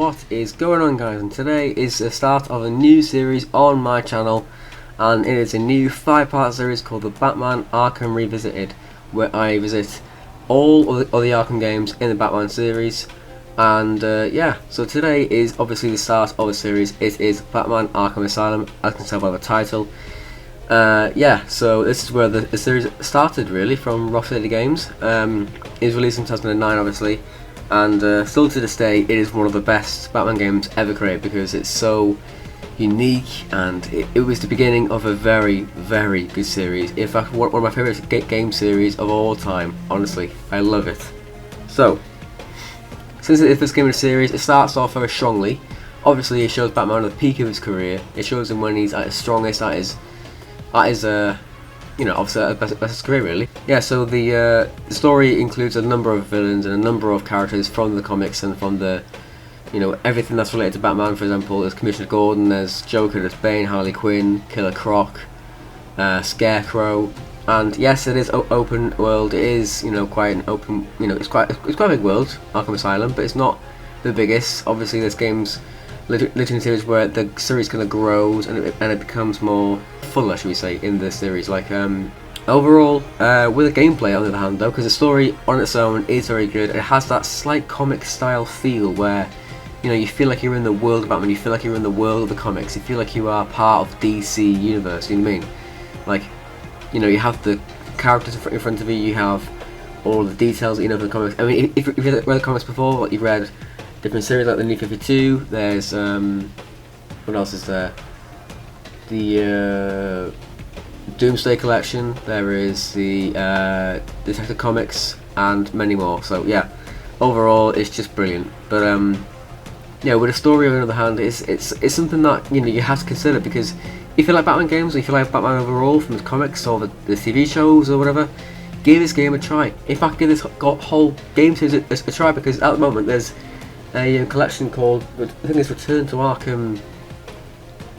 What is going on, guys? And today is the start of a new series on my channel, and it is a new 5-part series called the Batman Arkham Revisited, where I visit all of the Arkham games in the Batman series. And yeah, so today is obviously the start of a series. It is Batman Arkham Asylum, as you can tell by the title. Yeah, so this is where the series started, really, from Rocksteady Games. It was released in 2009, obviously, and still to this day, it is one of the best Batman games ever created because it's so unique, and it was the beginning of a very, very good series. In fact, one of my favourite game series of all time. Honestly, I love it. So, since it is this game in the series, it starts off very strongly. Obviously, it shows Batman at the peak of his career. It shows him when he's at his strongest, at his you know, obviously at his career, really. Yeah, so the story includes a number of villains and a number of characters from the comics and from the, you know, everything that's related to Batman. For example, there's Commissioner Gordon, there's Joker, there's Bane, Harley Quinn, Killer Croc, Scarecrow, and yes, it is open world. It is, you know, quite an open, you know, it's quite a big world, Arkham Asylum, but it's not the biggest. Obviously, there's games later in the series where the series kind of grows and it becomes more fuller, should we say, in the series. Like overall, with the gameplay on the other hand, though, because the story on its own is very good, it has that slight comic style feel where, you know, you feel like you're in the world of Batman, you feel like you're in the world of the comics, you feel like you are part of DC universe. You know what I mean? Like, you know, you have the characters in front of you, you have all the details that you know from the comics. I mean, if you've read the comics before, like you've read different series like the New 52, there's what else is there? The Doomsday Collection, there is the Detective Comics, and many more. So yeah, overall it's just brilliant. But yeah, with a story on the other hand, it's something that, you know, you have to consider, because if you like Batman games, or if you like Batman overall from the comics or the TV shows or whatever, give this game a try. In fact, give this whole game series a try, because at the moment there's a collection called, I think it's Return to Arkham.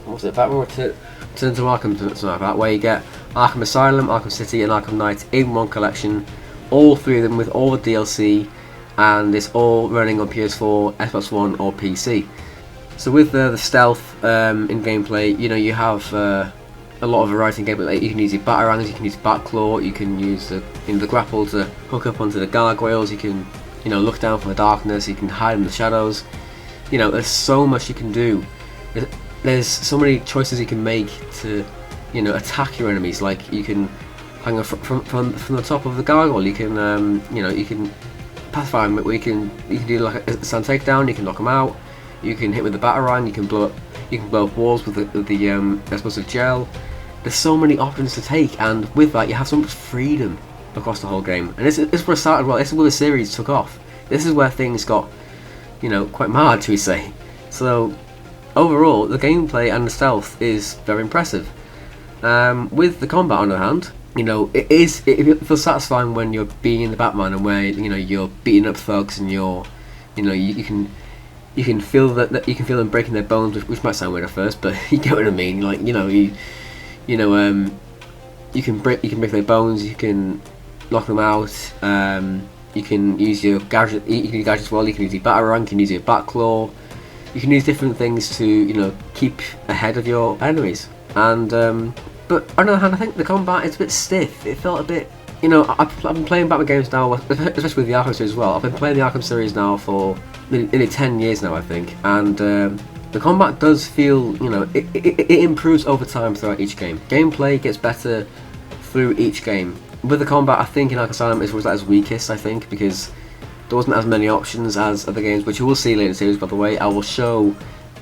What's it? Batman Return to Arkham, something like that, where you get Arkham Asylum, Arkham City, and Arkham Knight in one collection, all three of them with all the DLC, and it's all running on PS4, Xbox One, or PC. So with the stealth in gameplay, you know, you have a lot of variety in gameplay. Like, you can use your batarangs, you can use Batclaw, you can use the grapple to hook up onto the gargoyles, you can, you know, look down from the darkness, you can hide in the shadows. You know, there's so much you can do. There's so many choices you can make to, you know, attack your enemies. Like, you can hang from the top of the gargoyle. You can, you know, you can pacify them. You can do like a stand takedown. You can knock them out. You can hit with the batarang. You can blow up walls with the explosive gel. There's so many options to take, and with that, you have so much freedom across the whole game. And this is where it started. Well, this is where the series took off. This is where things got, you know, quite mad, shall we say. So overall, the gameplay and the stealth is very impressive. With the combat, on the other hand, you know, it feels satisfying when you're being the Batman, and where, you know, you're beating up thugs, and you know, you can feel that you can feel them breaking their bones, which might sound weird at first, but you get what I mean. Like, you know, you can break their bones, you can knock them out. You can use your gadget. You can use gadgets as well. You can use your batarang. You can use your Batclaw. You can use different things to, you know, keep ahead of your enemies. And but on the other hand, I think the combat is a bit stiff. It felt a bit, you know, I've been playing Batman games now, especially with the Arkham series as well. I've been playing the Arkham series now for nearly 10 years now, I think. And the combat does feel, you know, it improves over time throughout each game. Gameplay gets better through each game. With the combat, I think in Arkham Asylum it was at its weakest, I think, because there wasn't as many options as other games, which you will see later in the series, by the way. I will show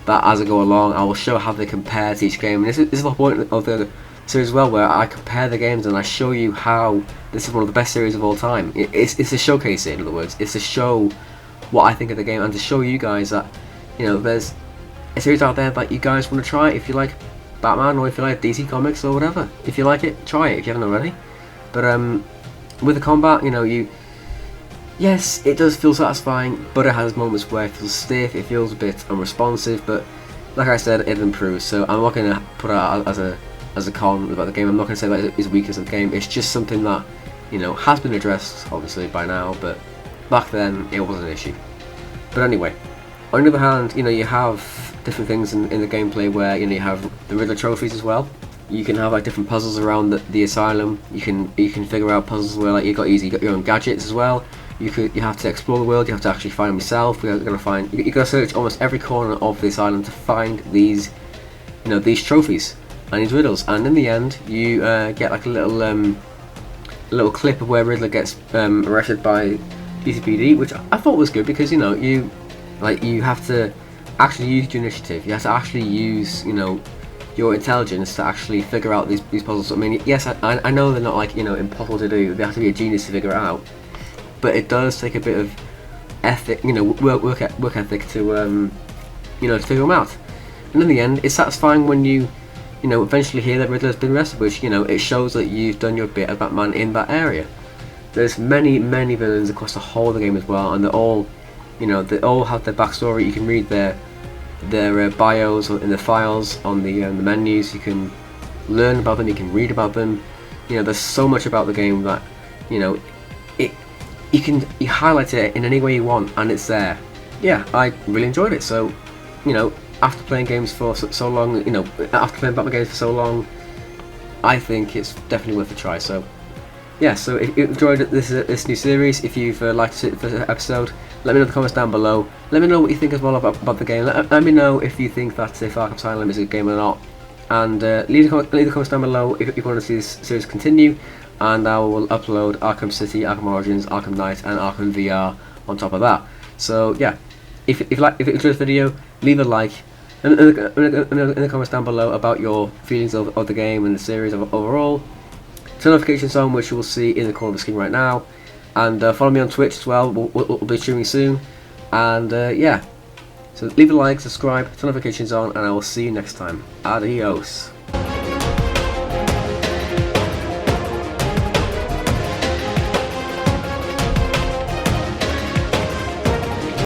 that as I go along. I will show how they compare to each game. And this is the point of the series as well, where I compare the games and I show you how this is one of the best series of all time. It's a showcase, in other words. It's to show what I think of the game, and to show you guys that, you know, there's a series out there that you guys want to try if you like Batman, or if you like DC Comics or whatever. If you like it, try it if you haven't already. But with the combat, you know, yes, it does feel satisfying, but it has moments where it feels stiff, it feels a bit unresponsive. But like I said, it improves. So I'm not going to put it out as a con about the game. I'm not going to say that it's weakness of the game. It's just something that, you know, has been addressed obviously by now, but back then it was an issue. But anyway, On the other hand, you know, you have different things in the gameplay where, you know, you have the Riddler trophies as well. You can have like different puzzles around the asylum. You can figure out puzzles where like you got your own gadgets as well. You have to explore the world. You have to actually find them yourself. You gotta search almost every corner of the asylum to find these, you know, these trophies and these riddles. And in the end, you get like a little clip of where Riddler gets arrested by GCPD, which I thought was good because, you know, you have to actually use your initiative. You have to actually use, you know, your intelligence to actually figure out these puzzles. I mean, yes, I know they're not like, you know, impossible to do. They have to be a genius to figure it out. But it does take a bit of ethic, you know, work ethic to, you know, to figure them out. And in the end, it's satisfying when you know, eventually hear that Riddler's been arrested, which, you know, it shows that you've done your bit as Batman in that area. There's many villains across the whole of the game as well, and they're all, you know, they all have their backstory. You can read their bios in the files on the menus. You can learn about them. You can read about them. You know, there's so much about the game that, you know, you highlight it in any way you want, and it's there. Yeah, I really enjoyed it. So, you know, after playing games for so long, you know, after playing Batman games for so long, I think it's definitely worth a try. So, yeah. So if you enjoyed this new series, if you've liked the episode, let me know in the comments down below. Let me know what you think as well about the game. Let me know if you think that Arkham Asylum is a good game or not. And leave the comments down below if you want to see this series continue. And I will upload Arkham City, Arkham Origins, Arkham Knight, and Arkham VR on top of that. So yeah, if you enjoyed this video, leave a like. In the comments down below about your feelings of the game and the series overall. Turn notifications on, which you will see in the corner of the screen right now. And follow me on Twitch as well. We'll be streaming soon. And yeah, so leave a like, subscribe, turn notifications on, and I will see you next time. Adios.